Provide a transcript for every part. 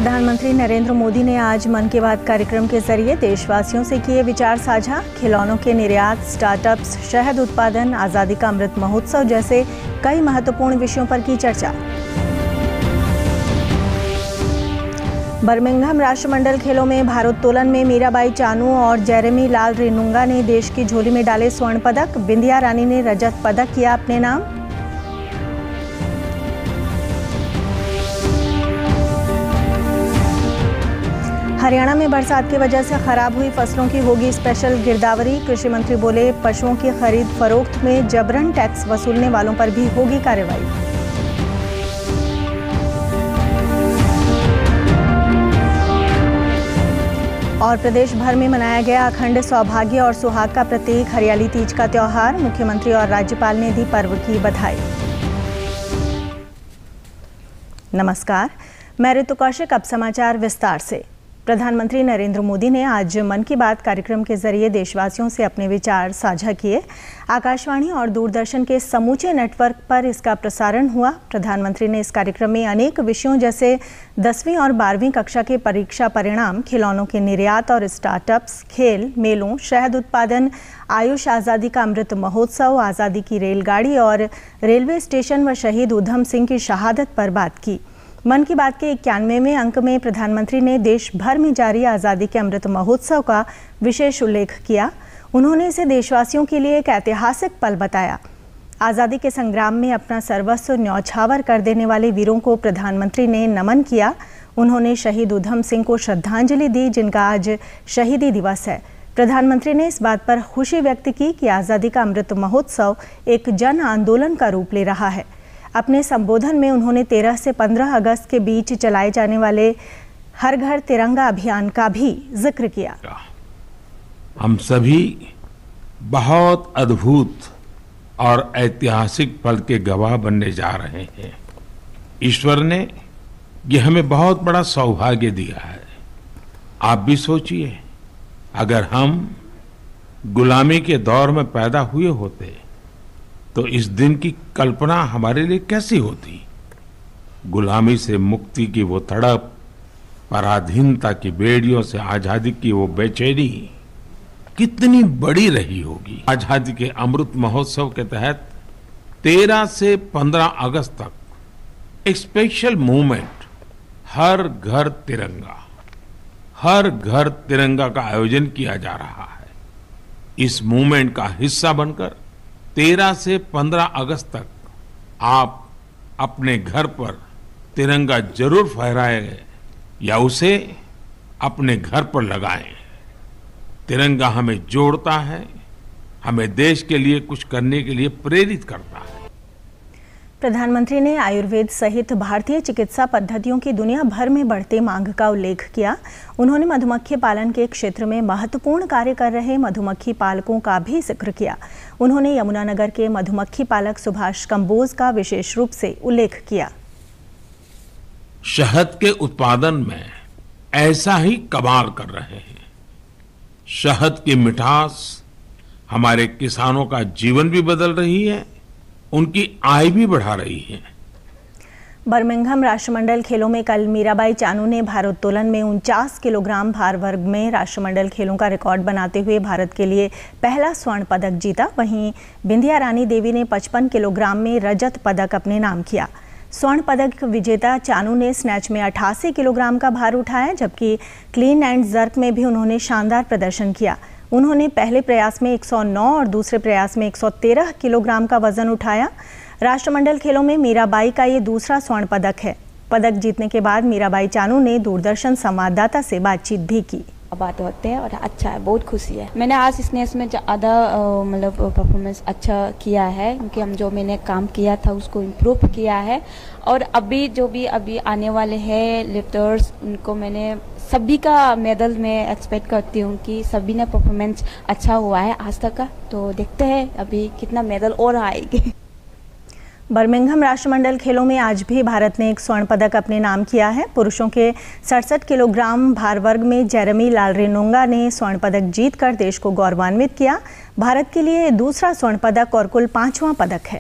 प्रधानमंत्री नरेंद्र मोदी ने आज मन की बात कार्यक्रम के जरिए देशवासियों से किए विचार साझा। खिलौनों के निर्यात, स्टार्टअप्स, शहद उत्पादन, आज़ादी का अमृत महोत्सव जैसे कई महत्वपूर्ण विषयों पर की चर्चा। बर्मिंघम राष्ट्रमंडल खेलों में भारोत्तोलन में मीराबाई चानू और जेरेमी लाल रेनुंगा ने देश की झोली में डाले स्वर्ण पदक। बिंदिया रानी ने रजत पदक किया अपने नाम। हरियाणा में बरसात की वजह से खराब हुई फसलों की होगी स्पेशल गिरदावरी। कृषि मंत्री बोले, पशुओं की खरीद फरोख्त में जबरन टैक्स वसूलने वालों पर भी होगी कार्रवाई। और प्रदेश भर में मनाया गया अखंड सौभाग्य और सुहाग का प्रतीक हरियाली तीज का त्योहार। मुख्यमंत्री और राज्यपाल ने दी पर्व की बधाई। नमस्कार, मैं ऋतु कौशिक। अब समाचार विस्तार से। प्रधानमंत्री नरेंद्र मोदी ने आज मन की बात कार्यक्रम के जरिए देशवासियों से अपने विचार साझा किए। आकाशवाणी और दूरदर्शन के समूचे नेटवर्क पर इसका प्रसारण हुआ। प्रधानमंत्री ने इस कार्यक्रम में अनेक विषयों जैसे 10वीं और 12वीं कक्षा के परीक्षा परिणाम, खिलौनों के निर्यात और स्टार्टअप्स, खेल, मेलों, शहद उत्पादन, आयुष, आज़ादी का अमृत महोत्सव, आज़ादी की रेलगाड़ी और रेलवे स्टेशन व शहीद उधम सिंह की शहादत पर बात की। मन की बात के 91वें अंक में प्रधानमंत्री ने देश भर में जारी आज़ादी के अमृत महोत्सव का विशेष उल्लेख किया। उन्होंने इसे देशवासियों के लिए एक ऐतिहासिक पल बताया। आज़ादी के संग्राम में अपना सर्वस्व न्यौछावर कर देने वाले वीरों को प्रधानमंत्री ने नमन किया। उन्होंने शहीद उधम सिंह को श्रद्धांजलि दी, जिनका आज शहीदी दिवस है। प्रधानमंत्री ने इस बात पर खुशी व्यक्त की कि आज़ादी का अमृत महोत्सव एक जन आंदोलन का रूप ले रहा है। अपने संबोधन में उन्होंने 13 से 15 अगस्त के बीच चलाए जाने वाले हर घर तिरंगा अभियान का भी जिक्र किया। हम सभी बहुत अद्भुत और ऐतिहासिक पल के गवाह बनने जा रहे हैं। ईश्वर ने ये हमें बहुत बड़ा सौभाग्य दिया है। आप भी सोचिए, अगर हम गुलामी के दौर में पैदा हुए होते तो इस दिन की कल्पना हमारे लिए कैसी होती। गुलामी से मुक्ति की वो तड़प, पराधीनता की बेड़ियों से आजादी की वो बेचैनी कितनी बड़ी रही होगी। आजादी के अमृत महोत्सव के तहत 13 से 15 अगस्त तक एक स्पेशल मूवमेंट हर घर तिरंगा का आयोजन किया जा रहा है। इस मूवमेंट का हिस्सा बनकर 13 से 15 अगस्त तक आप अपने घर पर तिरंगा जरूर फहराएं या उसे अपने घर पर लगाएं। तिरंगा हमें जोड़ता है, हमें देश के लिए कुछ करने के लिए प्रेरित करता है। प्रधानमंत्री ने आयुर्वेद सहित भारतीय चिकित्सा पद्धतियों की दुनिया भर में बढ़ते मांग का उल्लेख किया। उन्होंने मधुमक्खी पालन के क्षेत्र में महत्वपूर्ण कार्य कर रहे मधुमक्खी पालकों का भी जिक्र किया। उन्होंने यमुनानगर के मधुमक्खी पालक सुभाष कंबोज का विशेष रूप से उल्लेख किया। शहद के उत्पादन में ऐसा ही कमाल कर रहे हैं। शहद की मिठास हमारे किसानों का जीवन भी बदल रही है, उनकी आय भी बढ़ा रही है। बर्मिंघम राष्ट्रमंडल खेलों में कल मीराबाई चानू ने भारोत्तोलन में 49 किलोग्राम भार वर्ग में राष्ट्रमंडल खेलों का रिकॉर्ड बनाते हुए भारत के लिए पहला स्वर्ण पदक जीता। वहीं बिंदिया रानी देवी ने 55 किलोग्राम में रजत पदक अपने नाम किया। स्वर्ण पदक विजेता चानू ने स्नैच में 88 किलोग्राम का भार उठाया, जबकि क्लीन एंड जर्क में भी उन्होंने शानदार प्रदर्शन किया। उन्होंने पहले प्रयास में 109 और दूसरे प्रयास में 113 किलोग्राम का वजन उठाया। राष्ट्रमंडल खेलों में मीराबाई का ये दूसरा स्वर्ण पदक है। पदक जीतने के बाद मीराबाई चानू ने दूरदर्शन संवाददाता से बातचीत भी की। बात होते हैं और अच्छा है, बहुत खुशी है। मैंने आज स्नेच में ज़्यादा मतलब परफॉर्मेंस अच्छा किया है, क्योंकि जो मैंने काम किया था उसको इम्प्रूव किया है। और अभी आने वाले हैं लिफ्टर्स, उनको मैंने सभी का मेडल में एक्सपेक्ट करती हूँ कि सभी ने परफॉर्मेंस अच्छा हुआ है आज तक का। तो देखते हैं अभी कितना मेडल और आएंगे। बर्मिंघम राष्ट्रमंडल खेलों में आज भी भारत ने एक स्वर्ण पदक अपने नाम किया है। पुरुषों के 67 किलोग्राम भार वर्ग में जेरेमी लाल रेनुंगा ने स्वर्ण पदक जीतकर देश को गौरवान्वित किया। भारत के लिए दूसरा स्वर्ण पदक और कुल 5वां पदक है।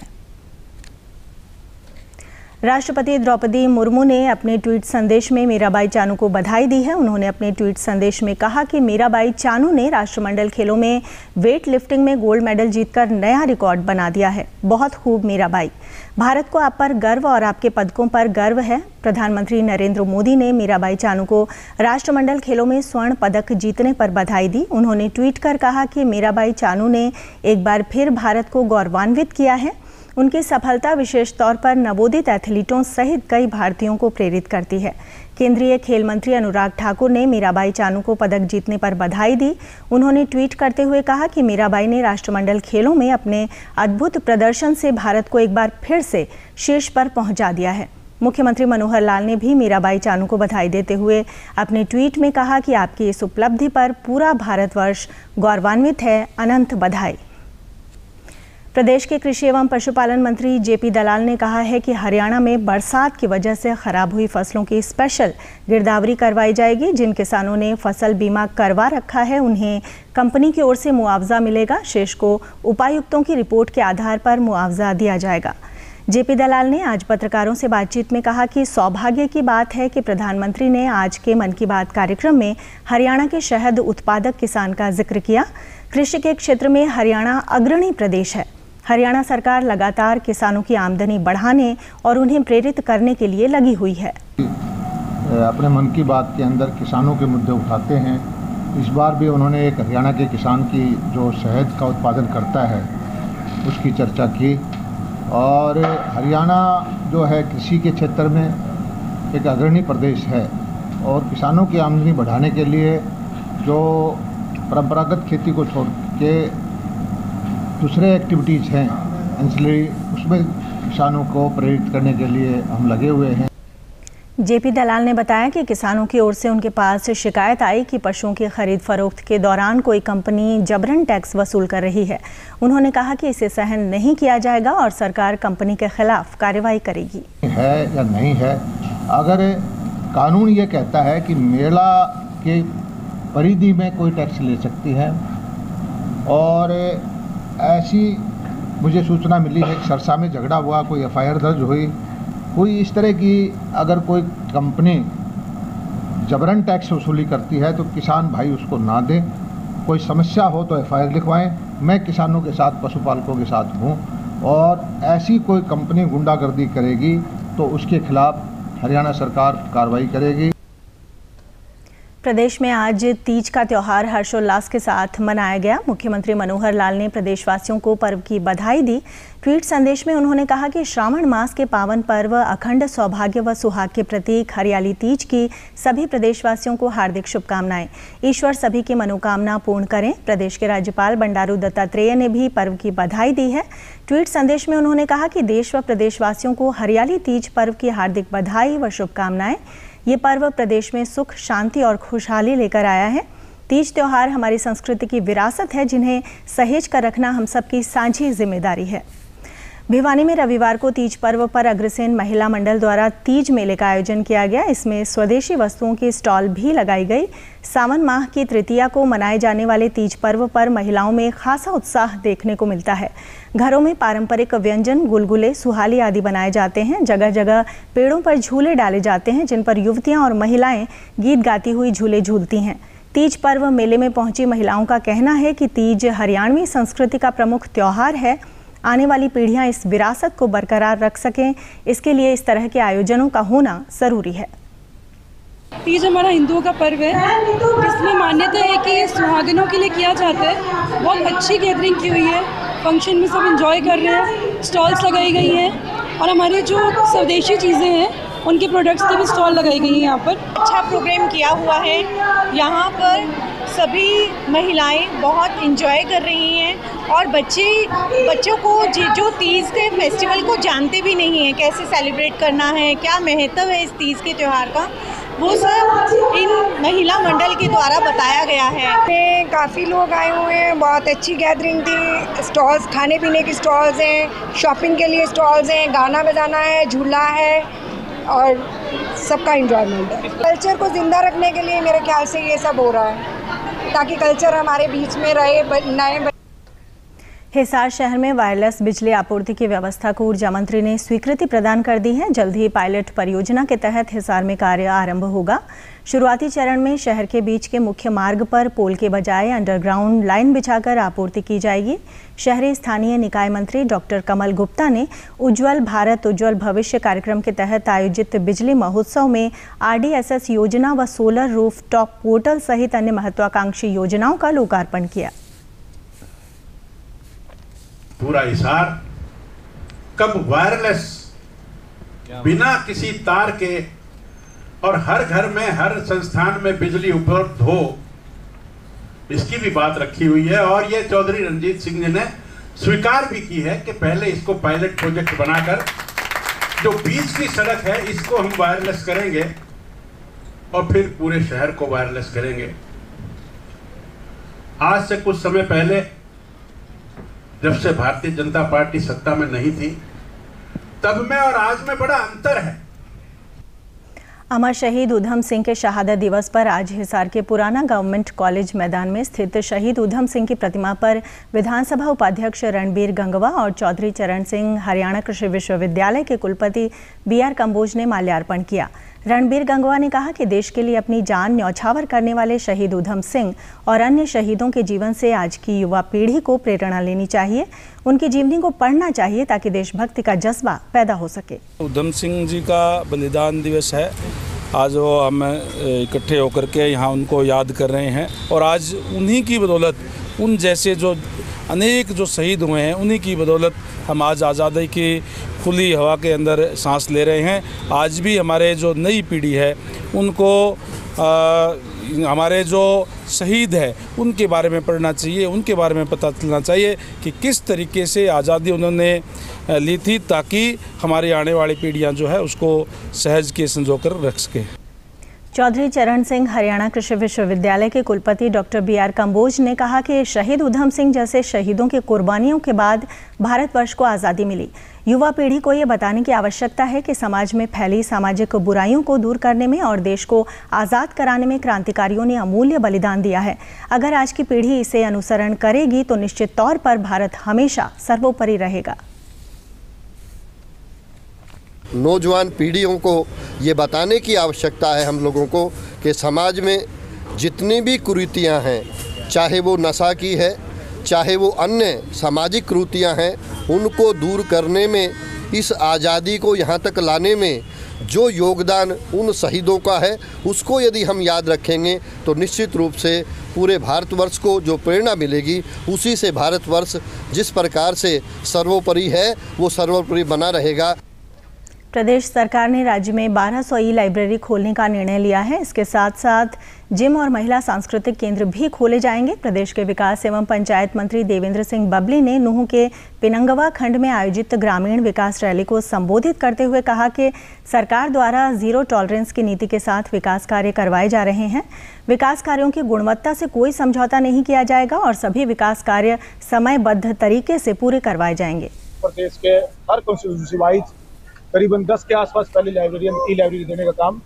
राष्ट्रपति द्रौपदी मुर्मू ने अपने ट्वीट संदेश में मीराबाई चानू को बधाई दी है। उन्होंने अपने ट्वीट संदेश में कहा कि मीराबाई चानू ने राष्ट्रमंडल खेलों में वेट लिफ्टिंग में गोल्ड मेडल जीतकर नया रिकॉर्ड बना दिया है। बहुत खूब मीराबाई। भारत को आप पर गर्व और आपके पदकों पर गर्व है। प्रधानमंत्री नरेंद्र मोदी ने मीराबाई चानू को राष्ट्रमंडल खेलों में स्वर्ण पदक जीतने पर बधाई दी। उन्होंने ट्वीट कर कहा कि मीराबाई चानू ने एक बार फिर भारत को गौरवान्वित किया है। उनकी सफलता विशेष तौर पर नवोदित एथलीटों सहित कई भारतीयों को प्रेरित करती है। केंद्रीय खेल मंत्री अनुराग ठाकुर ने मीराबाई चानू को पदक जीतने पर बधाई दी। उन्होंने ट्वीट करते हुए कहा कि मीराबाई ने राष्ट्रमंडल खेलों में अपने अद्भुत प्रदर्शन से भारत को एक बार फिर से शीर्ष पर पहुंचा दिया है। मुख्यमंत्री मनोहर लाल ने भी मीराबाई चानू को बधाई देते हुए अपने ट्वीट में कहा कि आपकी इस उपलब्धि पर पूरा भारतवर्ष गौरवान्वित है। अनंत बधाई। प्रदेश के कृषि एवं पशुपालन मंत्री जेपी दलाल ने कहा है कि हरियाणा में बरसात की वजह से खराब हुई फसलों की स्पेशल गिरदावरी करवाई जाएगी। जिन किसानों ने फसल बीमा करवा रखा है उन्हें कंपनी की ओर से मुआवजा मिलेगा। शेष को उपायुक्तों की रिपोर्ट के आधार पर मुआवजा दिया जाएगा। जेपी दलाल ने आज पत्रकारों से बातचीत में कहा कि सौभाग्य की बात है कि प्रधानमंत्री ने आज के मन की बात कार्यक्रम में हरियाणा के शहद उत्पादक किसान का जिक्र किया। कृषि के क्षेत्र में हरियाणा अग्रणी प्रदेश है। हरियाणा सरकार लगातार किसानों की आमदनी बढ़ाने और उन्हें प्रेरित करने के लिए लगी हुई है। अपने मन की बात के अंदर किसानों के मुद्दे उठाते हैं। इस बार भी उन्होंने एक हरियाणा के किसान की जो शहद का उत्पादन करता है उसकी चर्चा की। और हरियाणा जो है कृषि के क्षेत्र में एक अग्रणी प्रदेश है और किसानों की आमदनी बढ़ाने के लिए जो परंपरागत खेती को छोड़ के दूसरे एक्टिविटीज़ हैं एंसिलरी, उसमें किसानों को प्रेरित करने के लिए हम लगे हुए हैं। जेपी दलाल ने बताया कि किसानों की ओर से उनके पास शिकायत आई कि पशुओं की खरीद फरोख्त के दौरान कोई कंपनी जबरन टैक्स वसूल कर रही है। उन्होंने कहा कि इसे सहन नहीं किया जाएगा और सरकार कंपनी के खिलाफ कार्रवाई करेगी। है या नहीं है, अगर कानून ये कहता है कि मेला के परिधि में कोई टैक्स ले सकती है और ऐसी मुझे सूचना मिली है कि सरसा में झगड़ा हुआ, कोई एफआईआर दर्ज हुई, कोई इस तरह की अगर कोई कंपनी जबरन टैक्स वसूली करती है तो किसान भाई उसको ना दें। कोई समस्या हो तो एफआईआर लिखवाएं। मैं किसानों के साथ, पशुपालकों के साथ हूं और ऐसी कोई कंपनी गुंडागर्दी करेगी तो उसके खिलाफ हरियाणा सरकार कार्रवाई करेगी। प्रदेश में आज तीज का त्यौहार हर्षोल्लास के साथ मनाया गया। मुख्यमंत्री मनोहर लाल ने प्रदेशवासियों को पर्व की बधाई दी। ट्वीट संदेश में उन्होंने कहा कि श्रावण मास के पावन पर्व अखंड सौभाग्य व सुहाग के प्रतीक हरियाली तीज की सभी प्रदेशवासियों को हार्दिक शुभकामनाएं। ईश्वर सभी की मनोकामना पूर्ण करें। प्रदेश के राज्यपाल बंडारू दत्तात्रेय ने भी पर्व की बधाई दी है। ट्वीट संदेश में उन्होंने कहा कि देश व प्रदेशवासियों को हरियाली तीज पर्व की हार्दिक बधाई व शुभकामनाएं। ये पर्व प्रदेश में सुख, शांति और खुशहाली लेकर आया है। तीज त्योहार हमारी संस्कृति की विरासत है जिन्हें सहेज कर रखना हम सबकी साझी जिम्मेदारी है। भिवानी में रविवार को तीज पर्व पर अग्रसेन महिला मंडल द्वारा तीज मेले का आयोजन किया गया। इसमें स्वदेशी वस्तुओं की स्टॉल भी लगाई गई। सावन माह की तृतीया को मनाए जाने वाले तीज पर्व पर महिलाओं में खासा उत्साह देखने को मिलता है। घरों में पारंपरिक व्यंजन, गुलगुले, सुहाली आदि बनाए जाते हैं। जगह जगह पेड़ों पर झूले डाले जाते हैं जिन पर युवतियां और महिलाएं गीत गाती हुई झूले झूलती हैं। तीज पर्व मेले में पहुंची महिलाओं का कहना है कि तीज हरियाणवी संस्कृति का प्रमुख त्योहार है। आने वाली पीढ़ियां इस विरासत को बरकरार रख सकें, इसके लिए इस तरह के आयोजनों का होना जरूरी है। तीज हमारा हिंदुओं का पर्व है जिसमें मान्यता है कि ये सुहागिनों के लिए किया जाता है। बहुत अच्छी गैदरिंग की हुई है। फंक्शन में सब एंजॉय कर रहे हैं। स्टॉल्स लगाई गई हैं और हमारे जो स्वदेशी चीज़ें हैं उनके प्रोडक्ट्स की भी स्टॉल लगाई गई हैं। यहाँ पर अच्छा प्रोग्राम किया हुआ है। यहाँ पर सभी महिलाएं बहुत एंजॉय कर रही हैं और बच्चों को जो तीज के फेस्टिवल को जानते भी नहीं हैं, कैसे सेलिब्रेट करना है, क्या महत्व है इस तीज के त्यौहार का, वो सब इन महिला मंडल के द्वारा बताया गया है। काफ़ी लोग आए हुए हैं। बहुत अच्छी गैदरिंग थी। स्टॉल्स, खाने पीने की स्टॉल्स हैं, शॉपिंग के लिए स्टॉल्स हैं, गाना बजाना है, झूला है और सबका एंजॉयमेंट है। कल्चर को ज़िंदा रखने के लिए मेरे ख्याल से ये सब हो रहा है ताकि कल्चर हमारे बीच में रहे, नए। हिसार शहर में वायरलेस बिजली आपूर्ति की व्यवस्था को ऊर्जा मंत्री ने स्वीकृति प्रदान कर दी है। जल्द ही पायलट परियोजना के तहत हिसार में कार्य आरंभ होगा। शुरुआती चरण में शहर के बीच के मुख्य मार्ग पर पोल के बजाय अंडरग्राउंड लाइन बिछाकर आपूर्ति की जाएगी। शहरी स्थानीय निकाय मंत्री डॉक्टर कमल गुप्ता ने उज्ज्वल भारत उज्ज्वल भविष्य कार्यक्रम के तहत आयोजित बिजली महोत्सव में RDSS योजना व सोलर रूफटॉप पोर्टल सहित अन्य महत्वाकांक्षी योजनाओं का लोकार्पण किया। पूरा हिसार कब वायरलेस बिना किसी तार के और हर घर में हर संस्थान में बिजली उपलब्ध हो, इसकी भी बात रखी हुई है। और ये चौधरी रणजीत सिंह जी ने स्वीकार भी की है कि पहले इसको पायलट प्रोजेक्ट बनाकर जो बीच की सड़क है इसको हम वायरलेस करेंगे और फिर पूरे शहर को वायरलेस करेंगे। आज से कुछ समय पहले जब से भारतीय जनता पार्टी सत्ता में नहीं थी, तब में और आज में बड़ा अंतर है। अमर शहीद उधम सिंह के शहादत दिवस पर आज हिसार के पुराना गवर्नमेंट कॉलेज मैदान में स्थित शहीद उधम सिंह की प्रतिमा पर विधानसभा उपाध्यक्ष रणबीर गंगवा और चौधरी चरण सिंह हरियाणा कृषि विश्वविद्यालय के कुलपति BR कंबोज ने माल्यार्पण किया। रणबीर गंगवा ने कहा कि देश के लिए अपनी जान न्यौछावर करने वाले शहीद उधम सिंह और अन्य शहीदों के जीवन से आज की युवा पीढ़ी को प्रेरणा लेनी चाहिए। उनकी जीवनी को पढ़ना चाहिए ताकि देशभक्ति का जज्बा पैदा हो सके। उधम सिंह जी का बलिदान दिवस है। आज वो हम इकट्ठे होकर के यहाँ उनको याद कर रहे हैं और आज उन्हीं की बदौलत, उन जैसे जो अनेक जो शहीद हुए हैं, उन्हीं की बदौलत हम आज आज़ादी की खुली हवा के अंदर सांस ले रहे हैं। आज भी हमारे जो नई पीढ़ी है उनको हमारे जो शहीद है उनके बारे में पढ़ना चाहिए, उनके बारे में पता चलना चाहिए कि किस तरीके से आज़ादी उन्होंने ली थी, ताकि हमारी आने वाली पीढ़ियां जो है उसको सहज के संजो कर रख सके। चौधरी चरण सिंह हरियाणा कृषि विश्वविद्यालय के कुलपति डॉक्टर BR कंबोज ने कहा कि शहीद उधम सिंह जैसे शहीदों की कुर्बानियों के बाद भारतवर्ष को आज़ादी मिली। युवा पीढ़ी को ये बताने की आवश्यकता है कि समाज में फैली सामाजिक बुराइयों को दूर करने में और देश को आज़ाद कराने में क्रांतिकारियों ने अमूल्य बलिदान दिया है। अगर आज की पीढ़ी इसे अनुसरण करेगी तो निश्चित तौर पर भारत हमेशा सर्वोपरि रहेगा। नौजवान पीढ़ियों को ये बताने की आवश्यकता है हम लोगों को कि समाज में जितनी भी कुरीतियाँ हैं, चाहे वो नशा की है, चाहे वो अन्य सामाजिक कुरीतियाँ हैं, उनको दूर करने में, इस आज़ादी को यहाँ तक लाने में जो योगदान उन शहीदों का है, उसको यदि हम याद रखेंगे तो निश्चित रूप से पूरे भारतवर्ष को जो प्रेरणा मिलेगी, उसी से भारतवर्ष जिस प्रकार से सर्वोपरि है वो सर्वोपरि बना रहेगा। प्रदेश सरकार ने राज्य में 1200 ई-लाइब्रेरी खोलने का निर्णय लिया है। इसके साथ साथ जिम और महिला सांस्कृतिक केंद्र भी खोले जाएंगे। प्रदेश के विकास एवं पंचायत मंत्री देवेंद्र सिंह बबली ने नूंह के पिनंगवा खंड में आयोजित ग्रामीण विकास रैली को संबोधित करते हुए कहा कि सरकार द्वारा जीरो टॉलरेंस की नीति के साथ विकास कार्य करवाए जा रहे हैं। विकास कार्यों की गुणवत्ता से कोई समझौता नहीं किया जाएगा और सभी विकास कार्य समयबद्ध तरीके से पूरे करवाए जाएंगे। प्रदेश के हर कॉन्स्टिट्यूंसी वाइज करीबन 10 के आसपास पहले ई-लाइब्रेरी देने का काम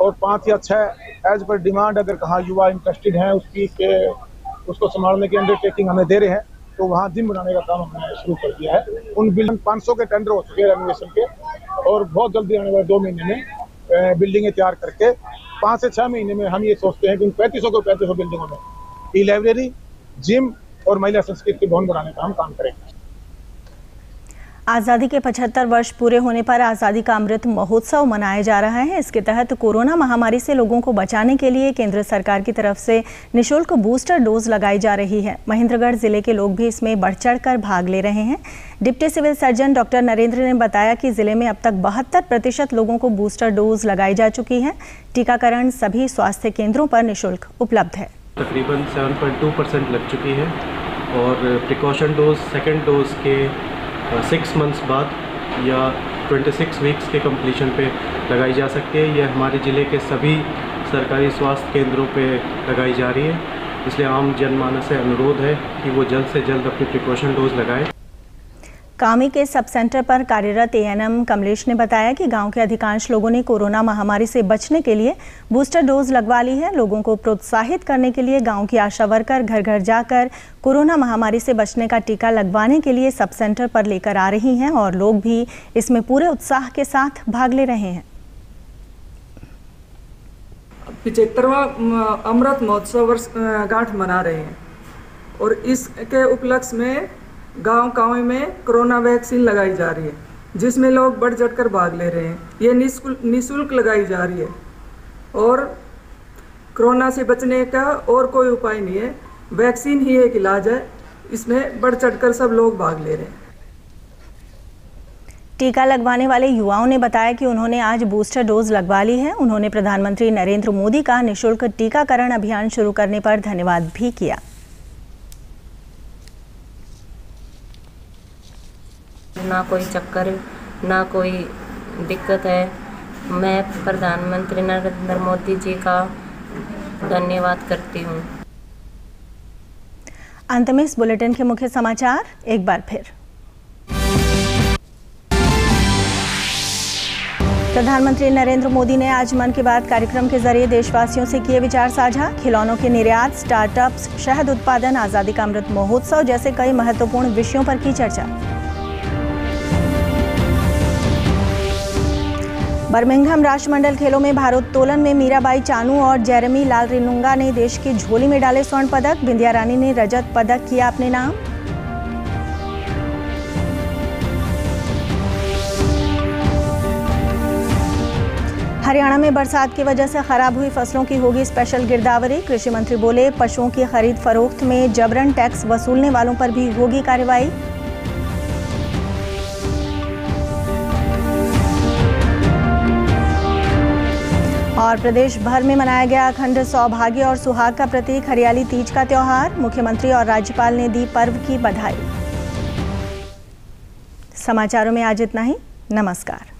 और 5 या 6 एज पर डिमांड अगर कहाँ युवा इंटरेस्टेड हैं उसको संभालने की अंडरटेकिंग हमें दे रहे हैं, तो वहाँ जिम बनाने का काम हमने शुरू कर दिया है। उन बिल्डिंग 500 के टेंडर हो चुके हैं रेनोवेशन के और बहुत जल्दी आने वाले 2 महीने में बिल्डिंगें तैयार करके 5 से 6 महीने में हम ये सोचते हैं कि उन 3500 बिल्डिंगों में ई-लाइब्रेरी, जिम और महिला संस्कृति भवन बनाने का हम काम करेंगे। आज़ादी के 75 वर्ष पूरे होने पर आज़ादी का अमृत महोत्सव मनाया जा रहा है। इसके तहत कोरोना महामारी से लोगों को बचाने के लिए केंद्र सरकार की तरफ से निःशुल्क बूस्टर डोज लगाई जा रही है। महेंद्रगढ़ जिले के लोग भी इसमें बढ़ चढ़कर भाग ले रहे हैं। Deputy civil surgeon doctor Narendra ने बताया कि जिले में अब तक 72% लोगों को बूस्टर डोज लगाई जा चुकी है। टीकाकरण सभी स्वास्थ्य केंद्रों पर निःशुल्क उपलब्ध है। तकरीबन 7.2% लग चुकी है और प्रिकॉशन डोज सेकेंड डोज के 6 मंथ्स बाद या 26 वीक्स के कंप्लीशन पे लगाई जा सकती है। यह हमारे ज़िले के सभी सरकारी स्वास्थ्य केंद्रों पे लगाई जा रही है। इसलिए आम जनमानस से अनुरोध है कि वो जल्द से जल्द अपनी प्रिकॉशन डोज लगाएं। कामी के सब सेंटर पर कार्यरत एएनएम कमलेश ने बताया कि गांव के अधिकांश लोगों ने कोरोना महामारी से बचने के लिए बूस्टर डोज लगवा ली है। लोगों को प्रोत्साहित करने के लिए गांव की आशा वर्कर घर घर जाकर कोरोना महामारी से बचने का टीका लगवाने के लिए सब सेंटर पर लेकर आ रही हैं और लोग भी इसमें पूरे उत्साह के साथ भाग ले रहे हैं। 75वां अमृत महोत्सव वर्षगांठ मना रहे हैं और इसके उपलक्ष्य में गांव में कोरोना वैक्सीन लगाई जा रही है, जिसमें लोग बढ़ चढ़कर भाग ले रहे हैं। ये निःशुल्क लगाई जा रही है और कोरोना से बचने का और कोई उपाय नहीं है, वैक्सीन ही एक इलाज है। इसमें बढ़ चढ़कर सब लोग भाग ले रहे हैं। टीका लगवाने वाले युवाओं ने बताया कि उन्होंने आज बूस्टर डोज लगवा ली है। उन्होंने प्रधानमंत्री नरेंद्र मोदी का निःशुल्क टीकाकरण अभियान शुरू करने पर धन्यवाद भी किया। ना कोई चक्कर, ना कोई दिक्कत है। मैं प्रधानमंत्री नरेंद्र मोदी जी का धन्यवाद करती हूँ। अंत में इस बुलेटिन के मुख्य समाचार एक बार फिर। प्रधानमंत्री नरेंद्र मोदी ने आज मन की बात कार्यक्रम के जरिए देशवासियों से किए विचार साझा। खिलौनों के निर्यात, स्टार्टअप्स, शहद उत्पादन, आज़ादी का अमृत महोत्सव जैसे कई महत्वपूर्ण विषयों पर की चर्चा। बर्मिंघम राष्ट्रमंडल खेलों में भारोत्तोलन में मीराबाई चानू और जेरेमी लालरिनुंगा ने देश की झोली में डाले स्वर्ण पदक। बिंदिया रानी ने रजत पदक किया अपने नाम। हरियाणा में बरसात की वजह से खराब हुई फसलों की होगी स्पेशल गिरदावरी। कृषि मंत्री बोले, पशुओं की खरीद फरोख्त में जबरन टैक्स वसूलने वालों पर भी होगी कार्रवाई। और प्रदेश भर में मनाया गया अखंड सौभाग्य और सुहाग का प्रतीक हरियाली तीज का त्योहार। मुख्यमंत्री और राज्यपाल ने दी पर्व की बधाई। समाचारों में आज इतना ही। नमस्कार।